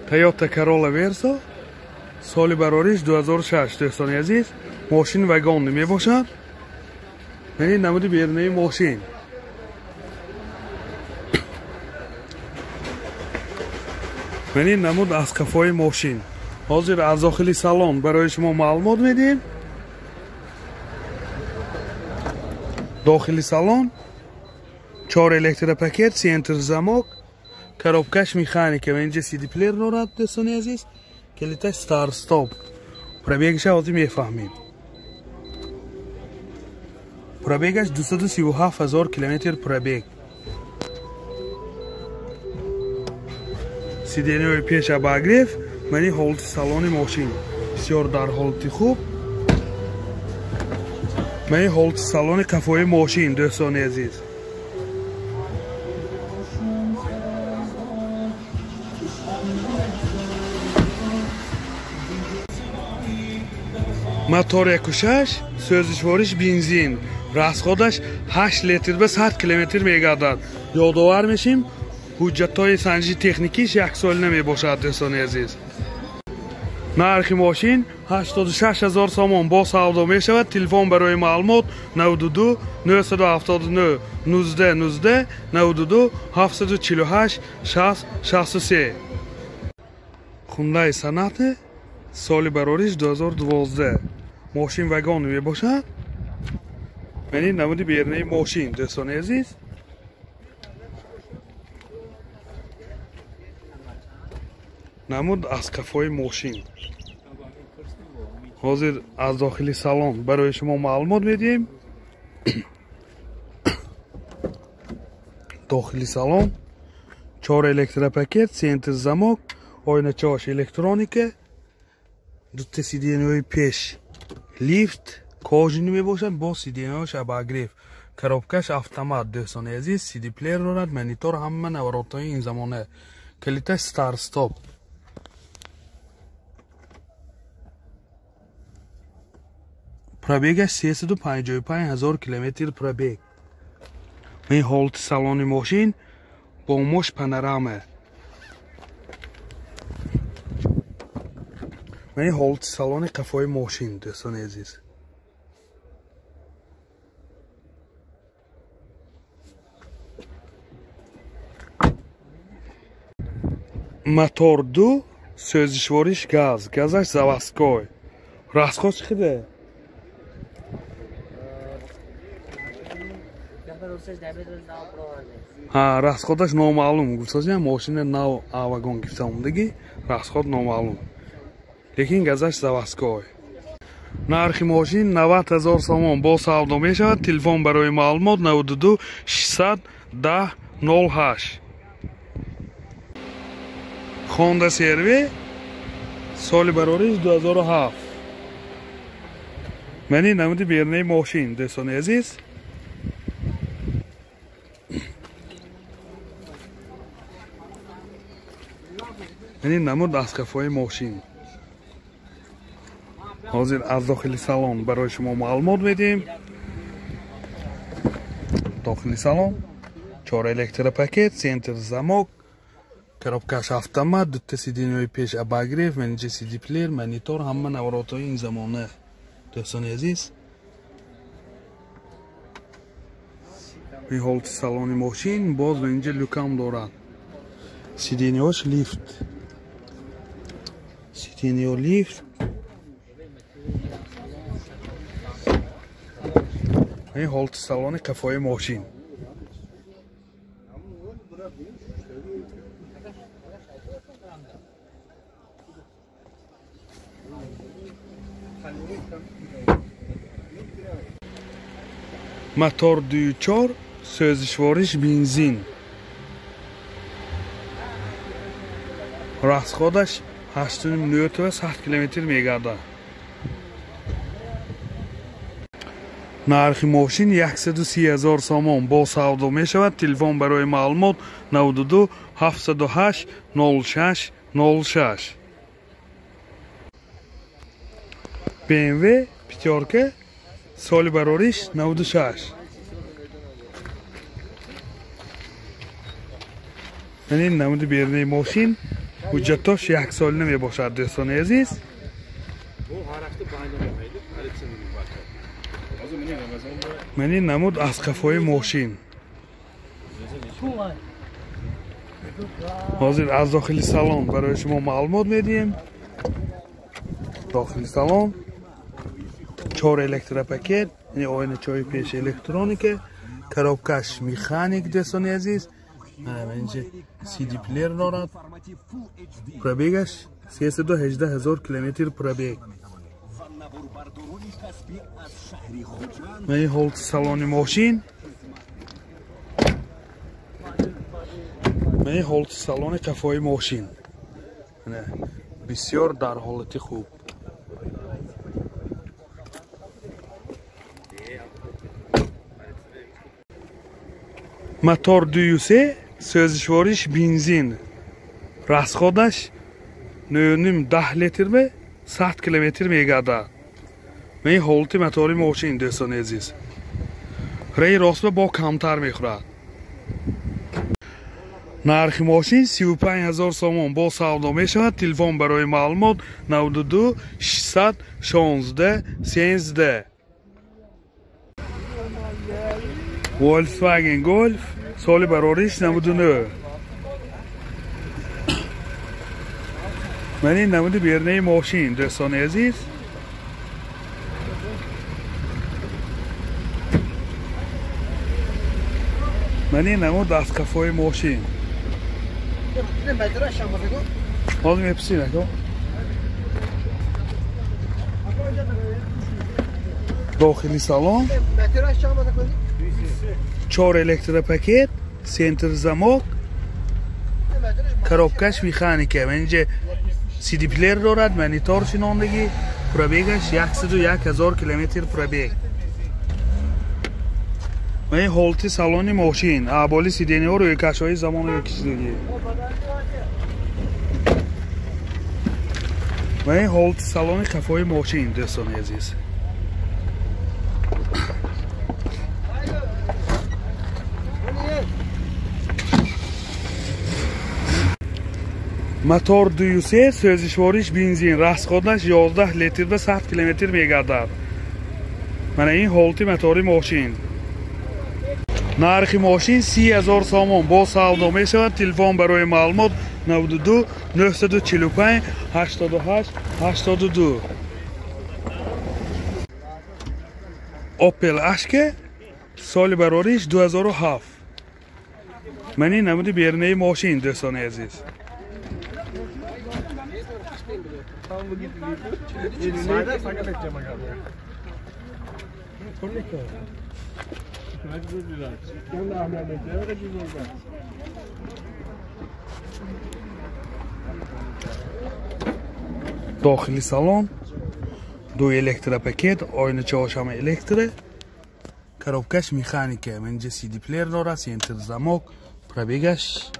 Toyota Corolla Verso соли барориш 2006 дӯстони азиз. Мошин вагонӣ мебошад. Мени намуди берунаи мошин. Мени намуд аз қафои мошин. Ҳозир аз дохили салон барои шумо маълумот медиҳем. Дохили салон 4 электропакет, центр замок, коробкаш механика ва инҷа CD плеер дорад дӯстони азиз. Клиташ старт стоп. Пробегаш ҳозир мефаҳмем. Пробегаш 237 000 километр пробег. Сиденияи пеш обогрев. Мани ҳолати салони мошин бисёр дар ҳолати хуб. Мани ҳолати салони қафои мошин дӯстони азиз. мотор 1.6 сӯзишвориш бензин. расходаш 8 литр ба 100 километр мегардад. ёдовар мешим ҳуҷҷатҳои санҷиши техникиш 1 сол намебошад дӯстони азиз. нархи мошин 86 000 сомон бо савдо мешавад. телефон барои маълумот 92 979 19 19 92 748 60 63. Hyundai Sonata соли барориш 2012. мошин вагонӣ мебошад. Мени намуди берунаи мошин дӯстони азиз. намуд аз қафои мошин. ҳозир аз дохили салон барои шумо маълумот медиҳем. дохили салон 4 электропакет, центр замок, ойначаош электроника, дута сиденияи пеш лифт кожинӣ мебошад бо сиденияош обогрев. коробкаш автомат дӯстони азиз. CD плеер дорад, монитор, ҳама наворотҳои ин замона. клиташ старт стоп. пробегаш 355 000 километр пробег. Мин ҳолати салони мошин бо мош панорама. Мин ҳолати салони қафои мошин дӯстони азиз. мотор 2 сӯзишвориш газ. газаш заводской. расход чӣ хеле? расходаш номаълум. гуфтазиам мошина нав авагон гифтамондагӣ. расход номаълум. лекин газаш заводской. нархи мошин 90 000 сомон бо савдо мешавад. телефон барои маълумот 92 610 08. Honda CR-V соли барориш 2007. мани намуди берунаи мошин дӯстони азиз. мани намуд аз қафои мошин. ҳозир аз дохили салон барои шумо маълумот медиҳем. дохили салон 4 электропакет, центр замок, коробкаш автомат, дута сиденияи пеш обогрев, менинҷа CD плеер, монитор, ҳама наворотҳои ин замона дӯстони азиз. ин ҳолати салони мошин боз менинҷа люкам дорад. сиденияош лифт. сидения лифт. ин ҳолати салони қафои мошин. мотор 2.4 сӯзишвориш бензин. расходаш 8.9 ва 100 километр мегардад. нархи мошин 130 000 сомон бо савдо мешавад. телефон барои маълумот 92 708 06 06. BMW пятерка соли барориш 96. мани намуди берунаи мошин حجتاش یک سال نمی باشد دوستان عزیز. منی نمود از قفای ماشین. حاضر از داخل سالن برای شما معلومات میدیم. داخل سالن 4 الکتروپاکت، یعنی آینه چای پیش الکترونیکه، коробкаш مکانیک دوستان عزیز. اینجا سی دی پلیر دارد. پرابیگش 318,000 کیلومتر پرابیگ. این هولت سالن ماشین. این هولت سالن قفای ماشین. بسیار در حالت خوب. موتور 203 سوزشوارش بنزین. راسخودش 9.5 لیتر به 100 کیلومتر میگرده. این هولت موتور ماشین دوستان عزیز. ری راست با کمتر میخورد. نرخ ماشین 35,000 سوم با سودا میشود. تلفن برای معلومات 92 616 13. Volkswagen Golf سال براریش 99. من این نمود بیرنه ماشین دوستان عزیز. من این نمود از قفای ماشین. حاضر میپسی نکن. داخلی سالن 4 الکتروپاکت، سنتر زمک، коробкаш مکانیکه. اینجا سی دی پلیر دارد، مانیتور شنوندگی. پرابیگش 101,000 کیلومتر پرابیگ. این هولت سالن ماشین. ابالی سیدنی ها روی کشای زمان رو کشیدگی. این هولت سالن قفای ماشین دوستان عزیز. موتور 203 سوزشوارش بنزین. راسخودش 11 لیتر به 100 کیلومتر میگردد. من این هولت موتور ماشین. نرخ ماشین 30,000 سوم با سودا میشود. تلفن برای معلومات 92 945 88 82. اوپل اشک سال براریش 2007. من این نمود بیرنه ماشین دوستان عزیز. داخلی سالن 2 الکتروپاکت، آینه چهارشنبه الکتره، коробкаш مکانیکه. اینجا سی دی پلیر داره، سنتر زمک. پرابیگش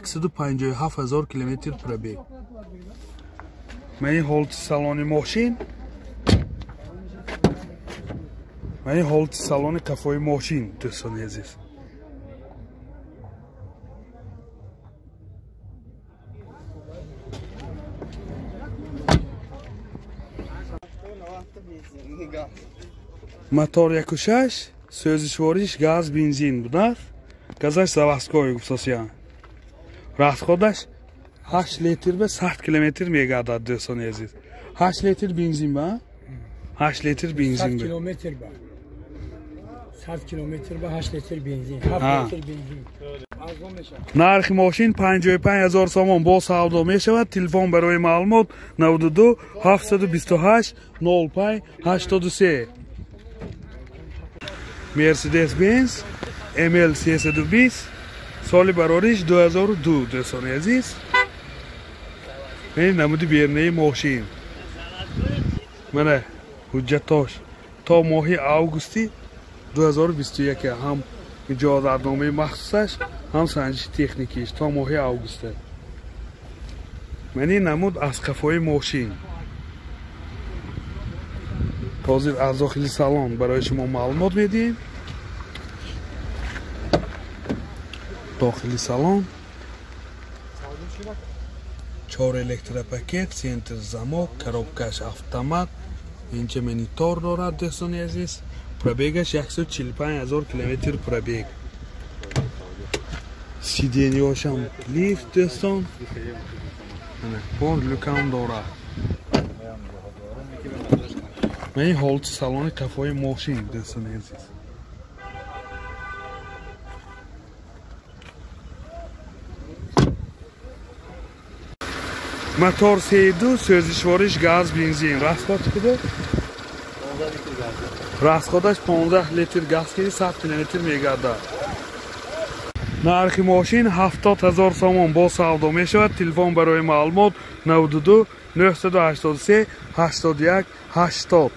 157,000 کیلومتر پرابیگ. من این هولت سالن ماشین. من این هولت سالن قفای ماشین دوستان عزیز. موتور 1.6 سوزشوارش گاز بنزین بودن. گازش заводской گفتاسیان. راسخودش 8 لیتر به 100 کیلومتر میگردد دوستان عزیز. 8 لیتر بنزین با 8 لیتر بنزین 100 کیلومتر با 100 کیلومتر با 8 لیتر بنزین. 7 لیتر بنزین. نرخ ماشین 55,000 سوم با سودا میشود. تلفن برای معلومات 92 728 05 83. مرسدس بنز ML 320 سال براریش 2002 دوستان عزیز. این نمود بیرنه ماشین. من حجتاش تا ماه آگوستی 2021 هم اجازتنامه مخصوصش هم سنجش تکنیکیش تا ماه آگوسته. من این نمود از قفای ماشین. حاضر از داخل سالن برای شما معلومات میدیم. داخلی سالن 4 الکتروپاکت، سنتر زمک، коробкаш автомат. اینجا منیتور دارد دوستان عزیز. پروبیگش 145,000 کیلومتر پروبیگ. سیدینیاش هم لیفت دوستان. بار لوکام دارد. من این حالت سالن کفای ماشین دوستان عزیز. موتور 32 سوزشوارش گاز بنزین расход کده؟ расходش 15 لیتر گاز کردی 100 کیلومتر میگرده. نرخ ماشین 70,000 سوم با سودا میشود. تلفن برای معلومات 92 983 81 80.